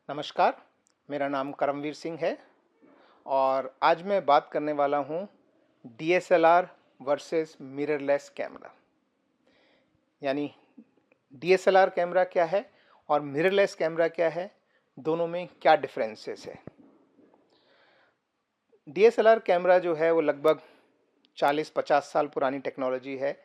नमस्कार, मेरा नाम करमवीर सिंह है और आज मैं बात करने वाला हूँ डीएसएलआर वर्सेस मिररलेस कैमरा। यानी डीएसएलआर कैमरा क्या है और मिररलेस कैमरा क्या है, दोनों में क्या डिफरेंसेस है। डीएसएलआर कैमरा जो है वो लगभग 40-50 साल पुरानी टेक्नोलॉजी है।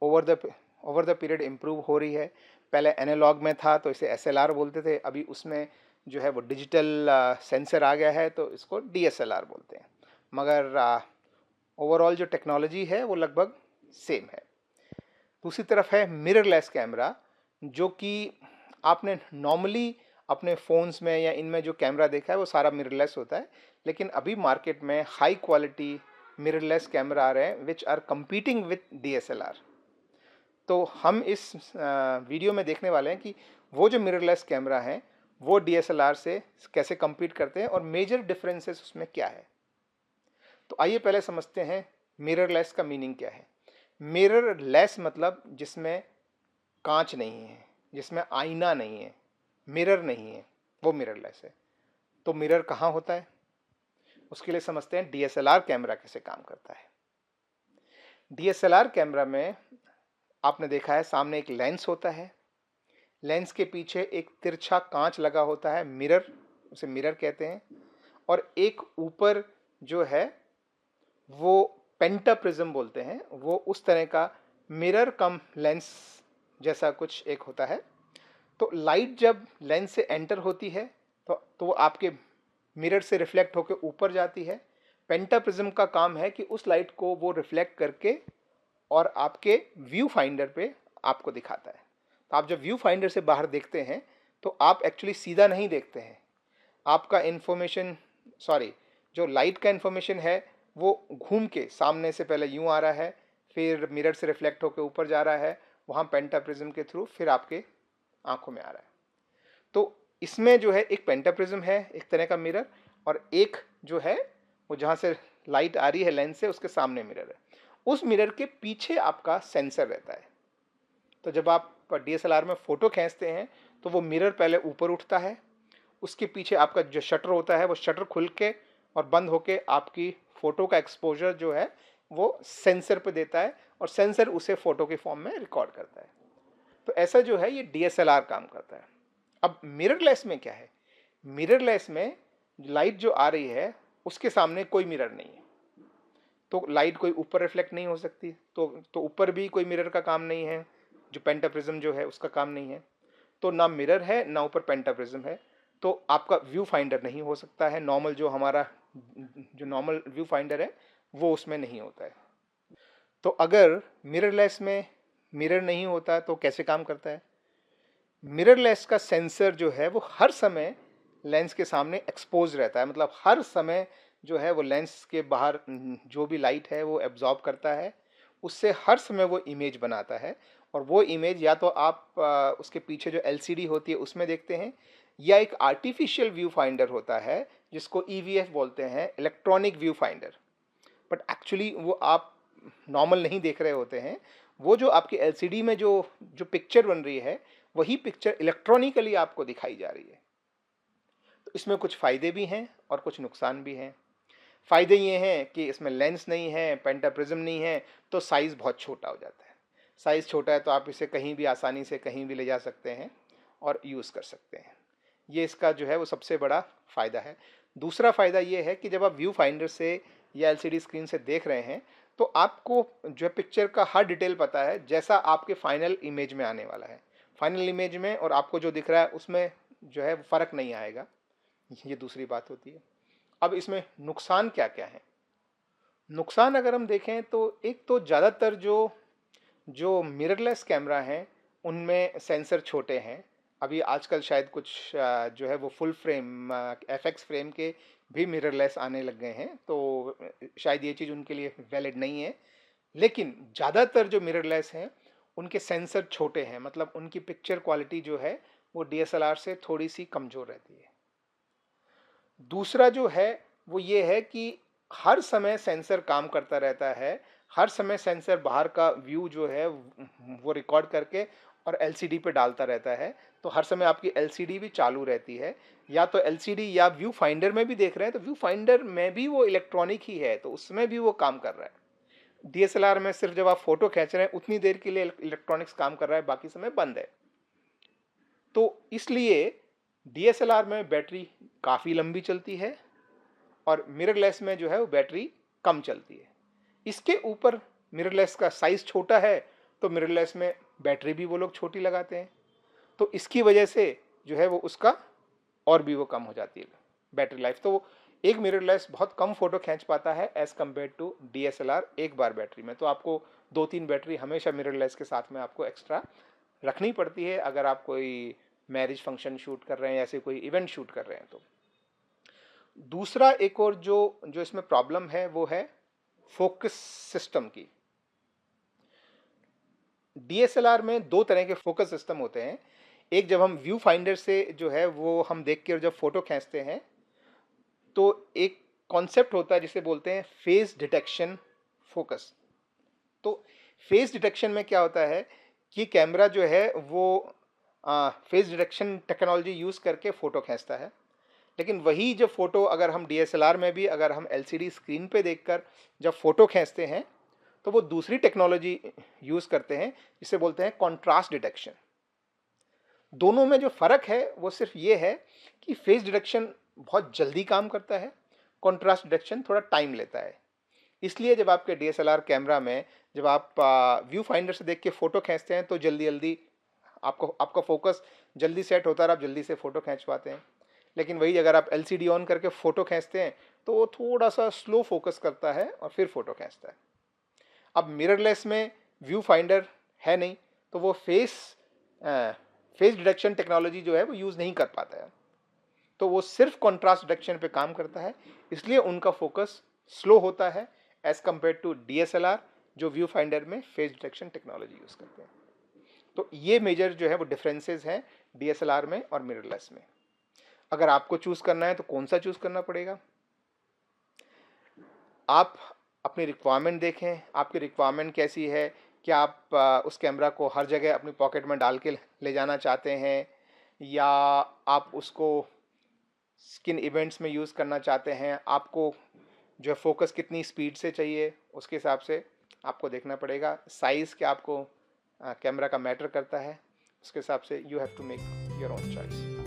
ओवर द पीरियड इम्प्रूव हो रही है। पहले एनालॉग में था तो इसे एसएलआर बोलते थे, अभी उसमें जो है वो डिजिटल सेंसर आ गया है तो इसको डीएसएलआर बोलते हैं। मगर ओवरऑल जो टेक्नोलॉजी है वो लगभग सेम है। दूसरी तरफ है मिररलेस कैमरा, जो कि आपने नॉर्मली अपने फ़ोन्स में या इनमें जो कैमरा देखा है वो सारा मिररलेस होता है, लेकिन अभी मार्केट में हाई क्वालिटी मिररलेस कैमरा आ रहे हैं which are competing with DSLR. तो हम इस वीडियो में देखने वाले हैं कि वो जो मिररलेस कैमरा हैं वो डीएसएलआर से कैसे compete करते हैं और मेजर डिफरेंसेस उसमें क्या है। तो आइए पहले समझते हैं मिररलेस का मीनिंग क्या है। मिररलेस मतलब जिसमें कांच नहीं है, जिसमें आईना नहीं है, मिरर नहीं है, वो मिररलेस है। तो मिरर कहाँ होता है, उसके लिए समझते हैं डीएसएलआर कैमरा कैसे काम करता है। डीएसएलआर कैमरा में आपने देखा है सामने एक लेंस होता है, लेंस के पीछे एक तिरछा कांच लगा होता है, मिरर, उसे मिरर कहते हैं। और एक ऊपर जो है वो पेंटाप्रिज्म बोलते हैं, वो उस तरह का मिरर कम लेंस जैसा कुछ एक होता है। तो लाइट जब लेंस से एंटर होती है तो वो आपके मिरर से रिफ्लेक्ट होकर ऊपर जाती है। पेंटाप्रिज्म का काम है कि उस लाइट को वो रिफ्लेक्ट करके और आपके व्यू फाइंडर पे आपको दिखाता है। तो आप जब व्यू फाइंडर से बाहर देखते हैं तो आप एक्चुअली सीधा नहीं देखते हैं, आपका इन्फॉर्मेशन जो लाइट का इन्फॉर्मेशन है वो घूम के सामने से पहले यूं आ रहा है, फिर मिरर से रिफ्लेक्ट होकर ऊपर जा रहा है, वहाँ पेंटाप्रिज्म के थ्रू फिर आपके आंखों में आ रहा है। तो इसमें जो है एक पेंटाप्रिज्म है, एक तरह का मिरर, और एक जो है वो जहाँ से लाइट आ रही है लेंस से उसके सामने मिरर है। उस मिरर के पीछे आपका सेंसर रहता है। तो जब आप डीएसएलआर में फ़ोटो खींचते हैं तो वो मिरर पहले ऊपर उठता है, उसके पीछे आपका जो शटर होता है वो शटर खुल के और बंद होके आपकी फ़ोटो का एक्सपोजर जो है वो सेंसर पे देता है और सेंसर उसे फ़ोटो के फॉर्म में रिकॉर्ड करता है। तो ऐसा जो है ये डीएसएलआर काम करता है। अब मिररलेस में क्या है, मिररलेस में लाइट जो आ रही है उसके सामने कोई मिरर नहीं है, तो लाइट कोई ऊपर रिफ्लेक्ट नहीं हो सकती, तो ऊपर भी कोई मिरर का काम नहीं है, जो पेंटाप्रिज्म जो है उसका काम नहीं है। तो ना मिरर है ना ऊपर पेंटाप्रिज्म है, तो आपका व्यू फाइंडर नहीं हो सकता है। नॉर्मल जो हमारा जो नॉर्मल व्यू फाइंडर है वो उसमें नहीं होता है। तो अगर मिररलेस में मिरर नहीं होता तो कैसे काम करता है। मिररलेस का सेंसर जो है वो हर समय लेंस के सामने एक्सपोज रहता है, मतलब हर समय जो है वो लेंस के बाहर जो भी लाइट है वो एब्जॉर्ब करता है, उससे हर समय वो इमेज बनाता है। और वो इमेज या तो आप उसके पीछे जो एलसीडी होती है उसमें देखते हैं, या एक आर्टिफिशियल व्यू फाइंडर होता है जिसको ईवीएफ बोलते हैं, electronic view finder. But actually वो आप नॉर्मल नहीं देख रहे होते हैं, वो जो आपकी एलसीडी में जो जो पिक्चर बन रही है वही पिक्चर इलेक्ट्रॉनिकली आपको दिखाई जा रही है। तो इसमें कुछ फ़ायदे भी हैं और कुछ नुकसान भी हैं। फ़ायदे ये हैं कि इसमें लेंस नहीं है, पेंटाप्रिज्म नहीं है, तो साइज़ बहुत छोटा हो जाता है। साइज़ छोटा है तो आप इसे कहीं भी आसानी से कहीं भी ले जा सकते हैं और यूज़ कर सकते हैं। ये इसका जो है वो सबसे बड़ा फ़ायदा है। दूसरा फ़ायदा ये है कि जब आप व्यू फाइंडर से या एलसीडी स्क्रीन से देख रहे हैं तो आपको जो है पिक्चर का हर डिटेल पता है, जैसा आपके फाइनल इमेज में आने वाला है। फाइनल इमेज में और आपको जो दिख रहा है उसमें जो है फ़र्क नहीं आएगा। ये दूसरी बात होती है। अब इसमें नुकसान क्या क्या है। नुकसान अगर हम देखें तो एक तो ज़्यादातर जो जो मिररलेस कैमरा हैं उनमें सेंसर छोटे हैं। अभी आजकल शायद कुछ जो है वो फुल फ्रेम एफएक्स फ्रेम के भी मिररलेस आने लग गए हैं, तो शायद ये चीज़ उनके लिए वैलिड नहीं है। लेकिन ज़्यादातर जो मिररलेस हैं उनके सेंसर छोटे हैं, मतलब उनकी पिक्चर क्वालिटी जो है वो डीएसएलआर से थोड़ी सी कमज़ोर रहती है। दूसरा जो है वो ये है कि हर समय सेंसर काम करता रहता है, हर समय सेंसर बाहर का व्यू जो है वो रिकॉर्ड करके और एलसीडी पे डालता रहता है, तो हर समय आपकी एलसीडी भी चालू रहती है। या तो एलसीडी या व्यू फाइंडर में भी देख रहे हैं, तो व्यू फाइंडर में भी वो इलेक्ट्रॉनिक ही है, तो उसमें भी वो काम कर रहा है। डीएसएलआर में सिर्फ जब आप फोटो खींच रहे हैं उतनी देर के लिए इलेक्ट्रॉनिक्स काम कर रहा है, बाकी समय बंद है। तो इसलिए डीएसएलआर में बैटरी काफ़ी लंबी चलती है और मिररलेस में जो है वो बैटरी कम चलती है। इसके ऊपर मिररलेस का साइज़ छोटा है, तो मिररलेस में बैटरी भी वो लोग छोटी लगाते हैं, तो इसकी वजह से जो है वो उसका और भी वो कम हो जाती है बैटरी लाइफ। तो एक मिररलेस बहुत कम फोटो खींच पाता है एज़ कम्पेयर टू डीएसएलआर एक बार बैटरी में। तो आपको 2-3 बैटरी हमेशा मिररलेस के साथ में आपको एक्स्ट्रा रखनी पड़ती है अगर आप कोई मैरिज फंक्शन शूट कर रहे हैं या ऐसे कोई इवेंट शूट कर रहे हैं। तो दूसरा एक और जो जो इसमें प्रॉब्लम है वो है फोकस सिस्टम की। डीएसएलआर में दो तरह के फोकस सिस्टम होते हैं। एक जब हम व्यू फाइंडर से जो है वो हम देख के जब फोटो खींचते हैं, तो एक कॉन्सेप्ट होता है जिसे बोलते हैं फेस डिटेक्शन फोकस। तो फेस डिटेक्शन में क्या होता है कि कैमरा जो है वो फेस डिटेक्शन टेक्नोलॉजी यूज़ करके फ़ोटो खींचता है, लेकिन वही जो फ़ोटो अगर हम डीएसएलआर में भी अगर हम एलसीडी स्क्रीन पे देखकर जब फ़ोटो खींचते हैं, तो वो दूसरी टेक्नोलॉजी यूज़ करते हैं जिसे बोलते हैं कॉन्ट्रास्ट डिटेक्शन। दोनों में जो फ़र्क है वो सिर्फ ये है कि फेस डिटेक्शन बहुत जल्दी काम करता है, कॉन्ट्रास्ट डिटेक्शन थोड़ा टाइम लेता है। इसलिए जब आपके डीएसएलआर कैमरा में जब आप व्यू फाइंडर से देख के फ़ोटो खींचते हैं, तो जल्दी जल्दी आपका फोकस जल्दी सेट होता है और आप जल्दी से फ़ोटो खींच पाते हैं। लेकिन वही अगर आप एलसीडी ऑन करके फ़ोटो खींचते हैं, तो वो थोड़ा सा स्लो फोकस करता है और फिर फ़ोटो खींचता है। अब मिररलेस में व्यू फाइंडर है नहीं, तो वो फेस डिटेक्शन टेक्नोलॉजी जो है वो यूज़ नहीं कर पाता है, तो वो सिर्फ कॉन्ट्रास्ट डिटेक्शन पे काम करता है। इसलिए उनका फोकस स्लो होता है एज़ कम्पेयर टू डीएसएलआर जो व्यू फाइंडर में फेस डिटेक्शन टेक्नोलॉजी यूज़ करते हैं। तो ये मेजर जो है वो डिफरेंसेस हैं डीएसएलआर में और मिररलेस में। अगर आपको चूज़ करना है तो कौन सा चूज़ करना पड़ेगा? आप अपनी रिक्वायरमेंट देखें, आपकी रिक्वायरमेंट कैसी है। क्या आप उस कैमरा को हर जगह अपनी पॉकेट में डाल के ले जाना चाहते हैं, या आप उसको किन इवेंट्स में यूज़ करना चाहते हैं, आपको जो है फोकस कितनी स्पीड से चाहिए, उसके हिसाब से आपको देखना पड़ेगा। साइज़ क्या आपको कैमरा का मैटर करता है, उसके हिसाब से you have to make your own choice.